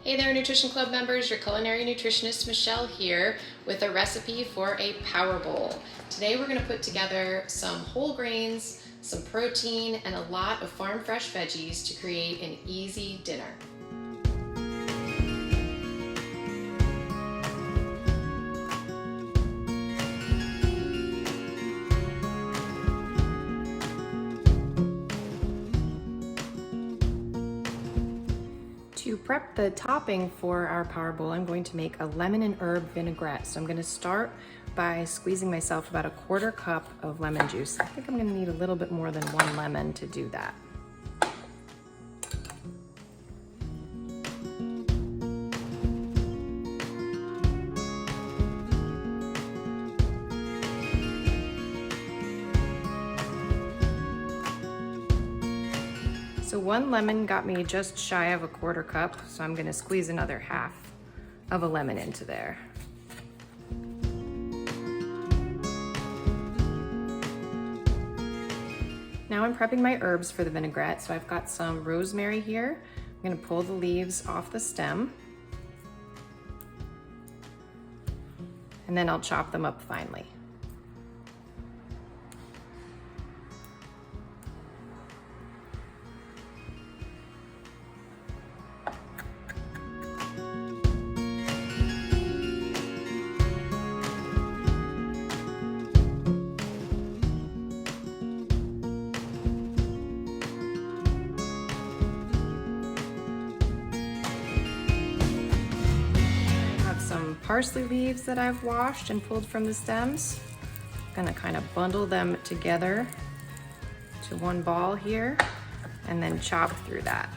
Hey there, Nutrition Club members. Your culinary nutritionist Michelle here with a recipe for a power bowl. Today we're going to put together some whole grains, some protein, and a lot of farm fresh veggies to create an easy dinner. To prep the topping for our power bowl, I'm going to make a lemon and herb vinaigrette. So I'm going to start by squeezing myself about a 1/4 cup of lemon juice. I think I'm going to need a little bit more than 1 lemon to do that. So 1 lemon got me just shy of a 1/4 cup, so I'm gonna squeeze another 1/2 of a lemon into there. Now I'm prepping my herbs for the vinaigrette. So I've got some rosemary here. I'm gonna pull the leaves off the stem, and then I'll chop them up finely. Parsley leaves that I've washed and pulled from the stems. I'm gonna kind of bundle them together to 1 ball here and then chop through that.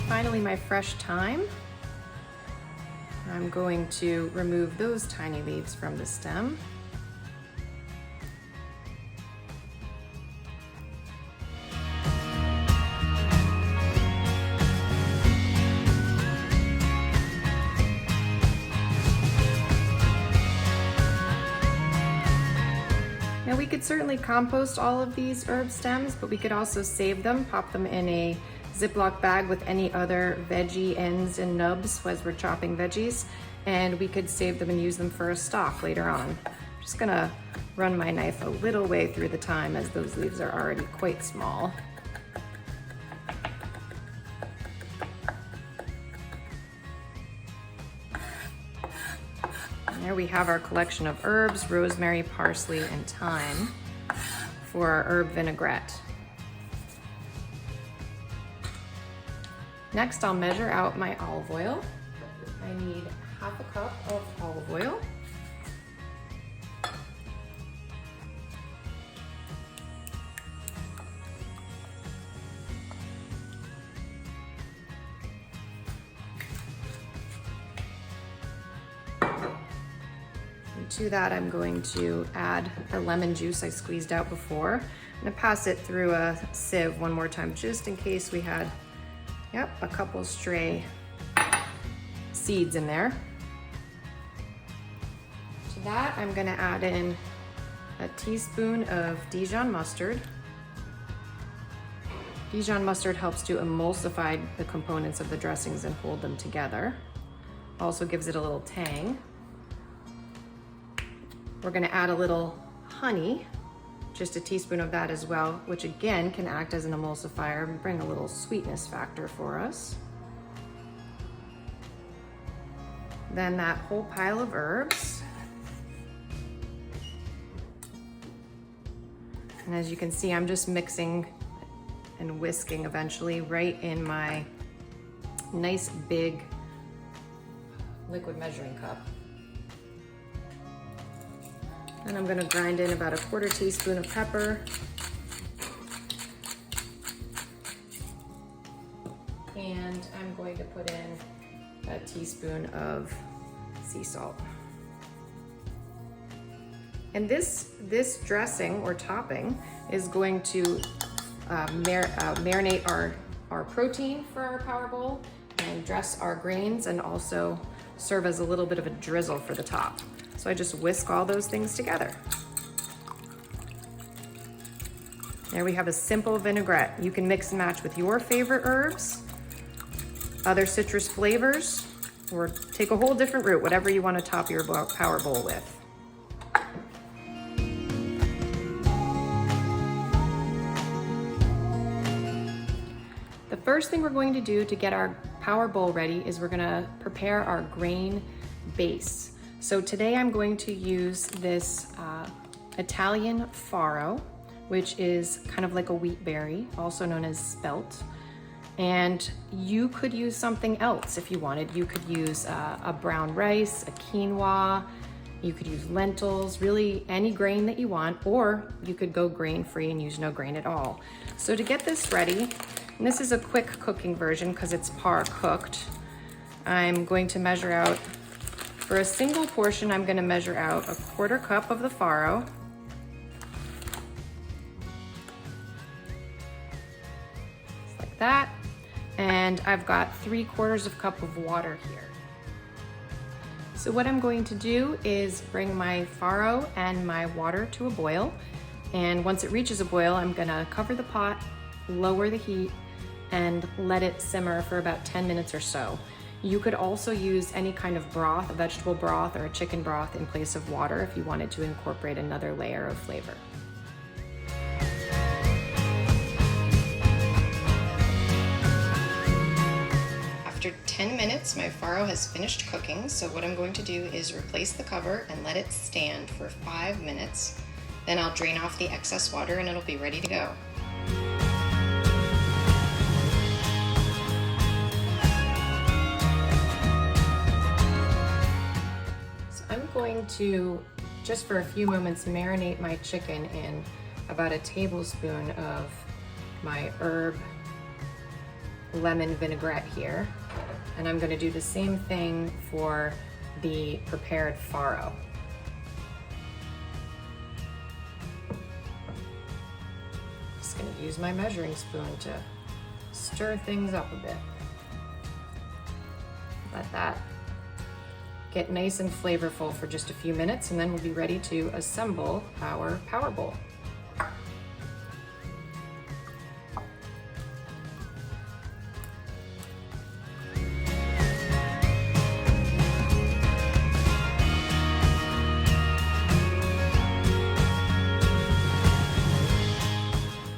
Finally, my fresh thyme. I'm going to remove those tiny leaves from the stem. Now we could certainly compost all of these herb stems, but we could also save them, pop them in a Ziploc bag with any other veggie ends and nubs as we're chopping veggies, and we could save them and use them for a stock later on. I'm just gonna run my knife a little way through the thyme as those leaves are already quite small. There we have our collection of herbs, rosemary, parsley, and thyme for our herb vinaigrette. Next, I'll measure out my olive oil. I need 1/2 cup of olive oil. To that, I'm going to add the lemon juice I squeezed out before. I'm gonna pass it through a sieve 1 more time, just in case we had, a couple stray seeds in there. To that, I'm gonna add in a teaspoon of Dijon mustard. Dijon mustard helps to emulsify the components of the dressings and hold them together. Also gives it a little tang. We're gonna add a little honey, just a teaspoon of that as well, which again can act as an emulsifier and bring a little sweetness factor for us. Then that whole pile of herbs. And as you can see, I'm just mixing and whisking eventually right in my nice big liquid measuring cup. And I'm gonna grind in about a 1/4 teaspoon of pepper. And I'm going to put in a teaspoon of sea salt. And this dressing or topping is going to marinate our protein for our power bowl and dress our grains, and also serve as a little bit of a drizzle for the top. So I just whisk all those things together. There we have a simple vinaigrette. You can mix and match with your favorite herbs, other citrus flavors, or take a whole different route, whatever you want to top your power bowl with. The first thing we're going to do to get our power bowl ready is we're gonna prepare our grain base. So today I'm going to use this Italian farro, which is kind of like a wheat berry, also known as spelt. And you could use something else if you wanted. You could use a brown rice, a quinoa, you could use lentils, really any grain that you want, or you could go grain-free and use no grain at all. So to get this ready, and this is a quick cooking version because it's par cooked, I'm going to measure out, for a single portion, I'm gonna measure out 1/4 cup of the farro. Just like that. And I've got 3/4 cup of water here. So what I'm going to do is bring my farro and my water to a boil. And once it reaches a boil, I'm gonna cover the pot, lower the heat, and let it simmer for about 10 minutes or so. You could also use any kind of broth, a vegetable broth or a chicken broth in place of water if you wanted to incorporate another layer of flavor. After 10 minutes, my farro has finished cooking, so what I'm going to do is replace the cover and let it stand for 5 minutes. Then I'll drain off the excess water and it'll be ready to go. I'm going to, just for a few moments, marinate my chicken in about a tablespoon of my herb lemon vinaigrette here. And I'm going to do the same thing for the prepared farro. Just going to use my measuring spoon to stir things up a bit. Let that get nice and flavorful for just a few minutes, and then we'll be ready to assemble our power bowl.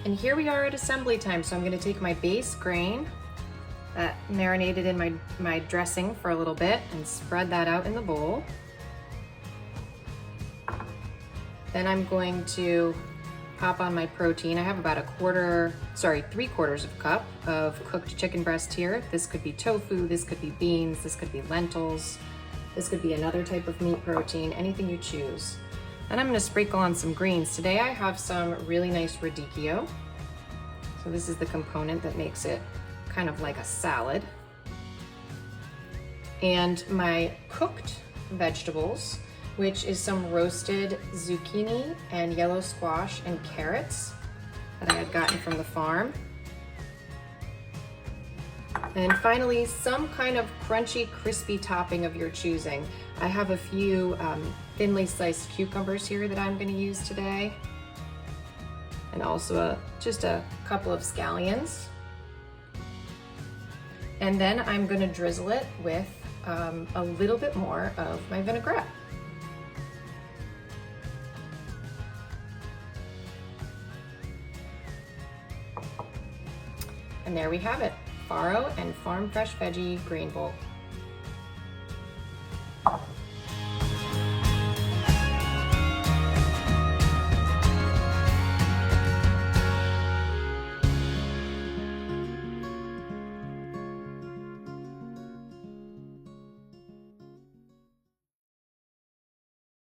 And here we are at assembly time, so I'm going to take my base grain that marinated in my dressing for a little bit and spread that out in the bowl. Then I'm going to pop on my protein. I have about 3/4 cup of cooked chicken breast here. This could be tofu, this could be beans, this could be lentils, this could be another type of meat protein, anything you choose. Then I'm gonna sprinkle on some greens. Today I have some really nice radicchio. So this is the component that makes it kind of like a salad. And my cooked vegetables, which is some roasted zucchini and yellow squash and carrots that I had gotten from the farm. And finally, some kind of crunchy, crispy topping of your choosing. I have a few thinly sliced cucumbers here that I'm going to use today. And also just a couple of scallions. And then I'm going to drizzle it with a little bit more of my vinaigrette. And there we have it, farro and farm fresh veggie grain bowl.